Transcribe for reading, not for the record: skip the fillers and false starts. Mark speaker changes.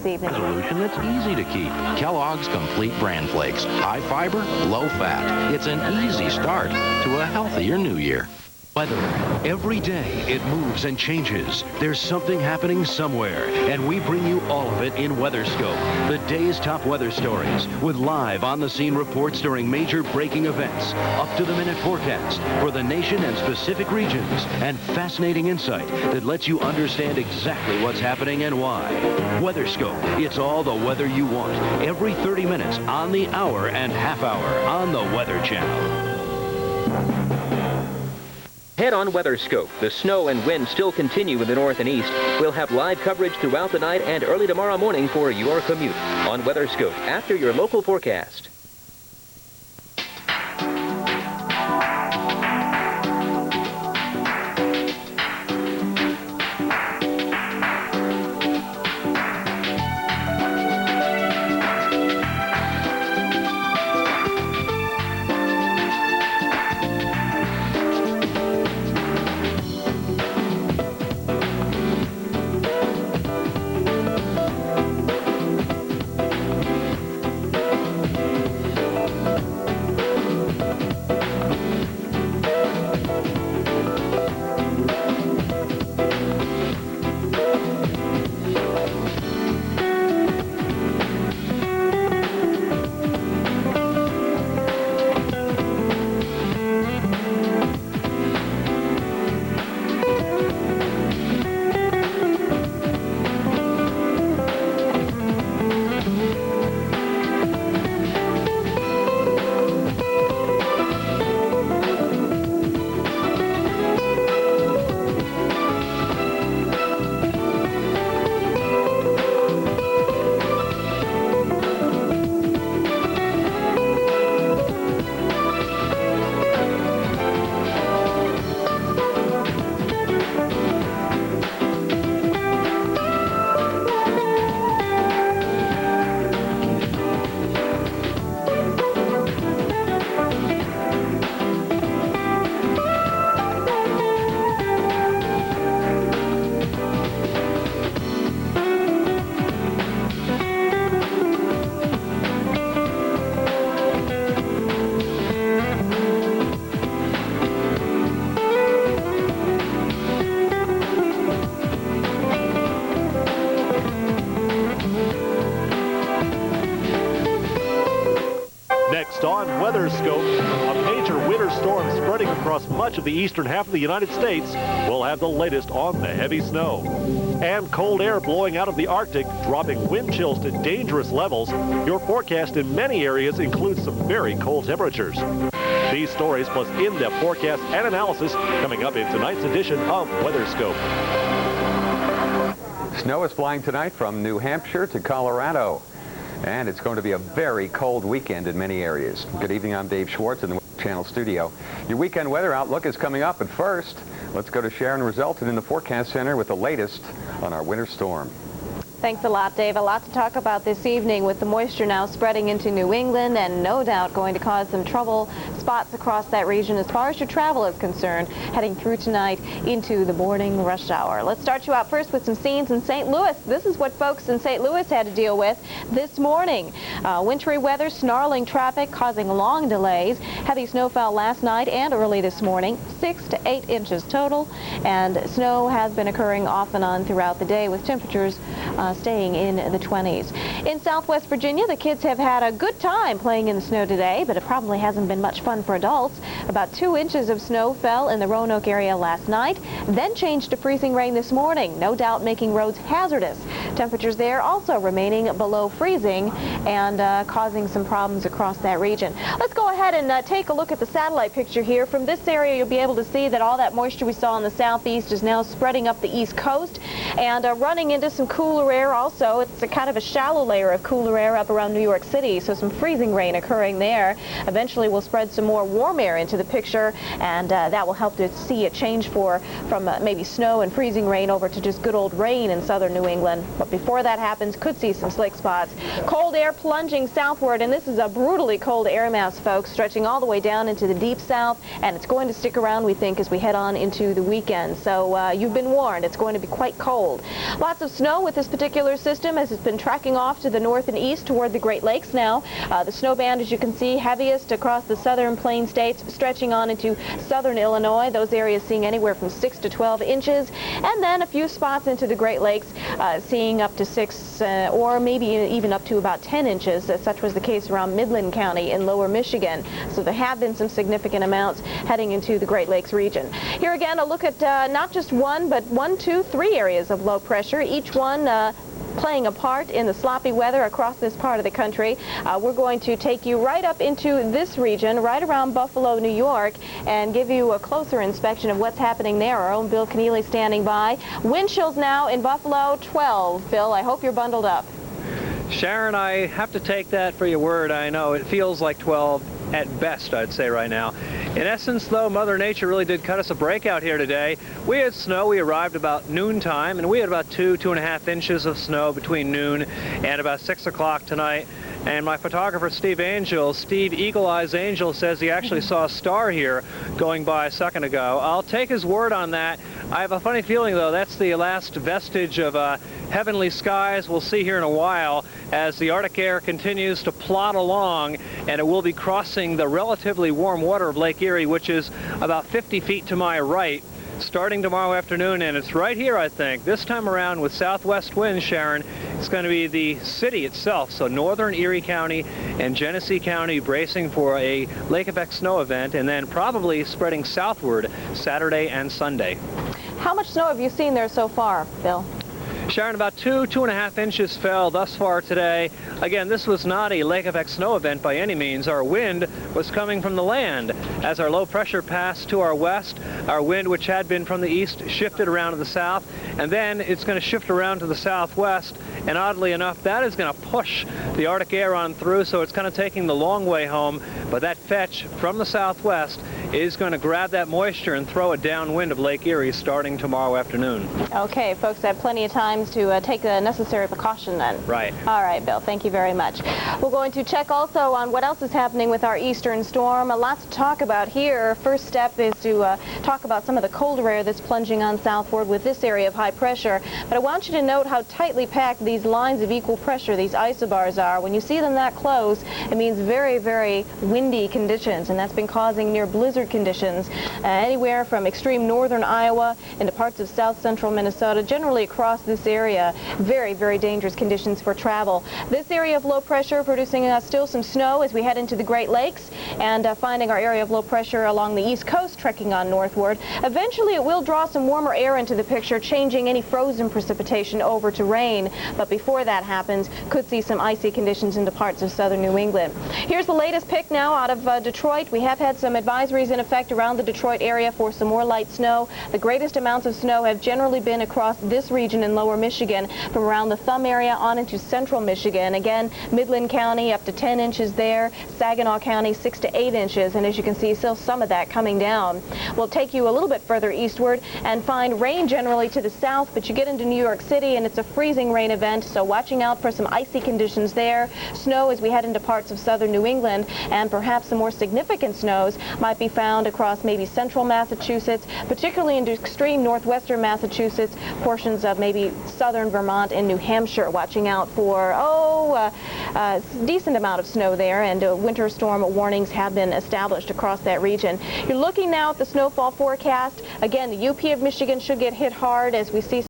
Speaker 1: this evening.
Speaker 2: Solution that's easy to keep. Kellogg's Complete Bran Flakes. High fiber, low fat. It's an easy start to a healthier new year.
Speaker 3: Weather. Every day it moves and changes. There's something happening somewhere, and we bring you all of it in WeatherScope, the day's top weather stories, with live on-the-scene reports during major breaking events, up-to-the-minute forecast for the nation and specific regions, and fascinating insight that lets you understand exactly what's happening and why. WeatherScope, it's all the weather you want, every 30 minutes on the hour and half hour on the Weather Channel.
Speaker 4: Head on WeatherScope. The snow and wind still continue in the north and east. We'll have live coverage throughout the night and early tomorrow morning for your commute on WeatherScope after your local forecast.
Speaker 5: Next on WeatherScope, a major winter storm spreading across much of the eastern half of the United States. We'll have the latest on the heavy snow. And cold air blowing out of the Arctic, dropping wind chills to dangerous levels. Your forecast in many areas includes some very cold temperatures. These stories plus in-depth forecast and analysis coming up in tonight's edition of WeatherScope.
Speaker 6: Snow is flying tonight from New Hampshire to Colorado. And it's going to be a very cold weekend in many areas. Good evening, I'm Dave Schwartz in the Weather Channel studio. Your weekend weather outlook is coming up, but first, let's go to Sharon Resulton in the Forecast Center with the latest on our winter storm.
Speaker 1: Thanks a lot, Dave. A lot to talk about this evening with the moisture now spreading into New England and no doubt going to cause some trouble spots across that region as far as your travel is concerned heading through tonight into the morning rush hour. Let's start you out first with some scenes in St. Louis. This is what folks in St. Louis had to deal with this morning. Wintry weather, snarling traffic causing long delays. Heavy snow fell last night and early this morning, 6 to 8 inches total, and snow has been occurring off and on throughout the day with temperatures staying in the 20s. In Southwest Virginia, the kids have had a good time playing in the snow today, but it probably hasn't been much fun for adults. About 2 inches of snow fell in the Roanoke area last night, then changed to freezing rain this morning, no doubt making roads hazardous. Temperatures there also remaining below freezing and causing some problems across that region. Let's go ahead and take a look at the satellite picture here. From this area, you'll be able to see that all that moisture we saw in the southeast is now spreading up the east coast and running into some cooler air also. It's a kind of a shallow layer of cooler air up around New York City, so some freezing rain occurring there. Eventually we'll spread some more warm air into the picture, and that will help to see a change from maybe snow and freezing rain over to just good old rain in southern New England. But before that happens, could see some slick spots. Cold air plunging southward, and this is a brutally cold air mass, folks, stretching all the way down into the deep south, and it's going to stick around, we think, as we head on into the weekend. So you've been warned. It's going to be quite cold. Lots of snow with this particular system as it's been tracking off to the north and east toward the Great Lakes now. The snow band, as you can see, heaviest across the southern plain states, stretching on into southern Illinois. Those areas seeing anywhere from 6 to 12 inches, and then a few spots into the Great Lakes seeing up to 6 or maybe even up to about 10 inches. Such was the case around Midland County in lower Michigan. So there have been some significant amounts heading into the Great Lakes region. Here again, a look at not just one, but 1, 2, 3 areas of low pressure, each one playing a part in the sloppy weather across this part of the country. We're going to take you right up into this region, right around Buffalo, New York, and give you a closer inspection of what's happening there. Our own Bill Keneally standing by. Wind chills now in Buffalo, 12. Bill, I hope you're bundled up.
Speaker 7: Sharon, I have to take that for your word. I know it feels like 12 at best, I'd say right now. In essence, though, Mother Nature really did cut us a break out here today. We had snow. We arrived about noontime, and we had about 2.5 inches of snow between noon and about 6 o'clock tonight. And my photographer, Steve Eagle Eyes Angel, says he actually saw a star here going by a second ago. I'll take his word on that. I have a funny feeling, though, that's the last vestige of heavenly skies we'll see here in a while as the Arctic air continues to plod along, and it will be crossing the relatively warm water of Lake Erie, which is about 50 feet to my right, starting tomorrow afternoon, and it's right here, I think. This time around with southwest winds, Sharon, it's going to be the city itself, so northern Erie County and Genesee County bracing for a lake effect snow event, and then probably spreading southward Saturday and Sunday.
Speaker 1: How much snow have you seen there so far, Bill?
Speaker 7: Sharon, about 2.5 inches fell thus far today. Again, this was not a lake effect snow event by any means. Our wind was coming from the land. As our low pressure passed to our west, our wind, which had been from the east, shifted around to the south, and then it's going to shift around to the southwest, and oddly enough, that is going to push the Arctic air on through, so it's kind of taking the long way home, but that fetch from the southwest is going to grab that moisture and throw it downwind of Lake Erie starting tomorrow afternoon.
Speaker 1: Okay, folks have plenty of time to take the necessary precaution then.
Speaker 7: Right.
Speaker 1: All right, Bill, thank you very much. We're going to check also on what else is happening with our eastern storm. A lot to talk about here. First step is to talk about some of the colder air that's plunging on southward with this area of high pressure. But I want you to note how tightly packed these lines of equal pressure, these isobars, are. When you see them that close, it means very, very windy conditions, and that's been causing near blizzard conditions anywhere from extreme northern Iowa into parts of south central Minnesota, generally across this area. Very, very dangerous conditions for travel. This area of low pressure producing still some snow as we head into the Great Lakes, and finding our area of low pressure along the east coast trekking on northward. Eventually it will draw some warmer air into the picture, changing any frozen precipitation over to rain, but before that happens, could see some icy conditions into parts of southern New England. Here's the latest pick now out of Detroit. We have had some advisories in effect around the Detroit area for some more light snow. The greatest amounts of snow have generally been across this region in lower Michigan, from around the Thumb area on into central Michigan. Again, Midland County up to 10 inches there, Saginaw County 6 to 8 inches, and as you can see, still some of that coming down. We'll take you a little bit further eastward and find rain generally to the south, but you get into New York City and it's a freezing rain event, so watching out for some icy conditions there. Snow as we head into parts of southern New England, and perhaps some more significant snows might be found across maybe central Massachusetts, particularly into extreme northwestern Massachusetts, portions of maybe southern Vermont and New Hampshire. Watching out for, a decent amount of snow there, and winter storm warnings have been established across that region. You're looking now at the snowfall forecast. Again, the UP of Michigan should get hit hard as we see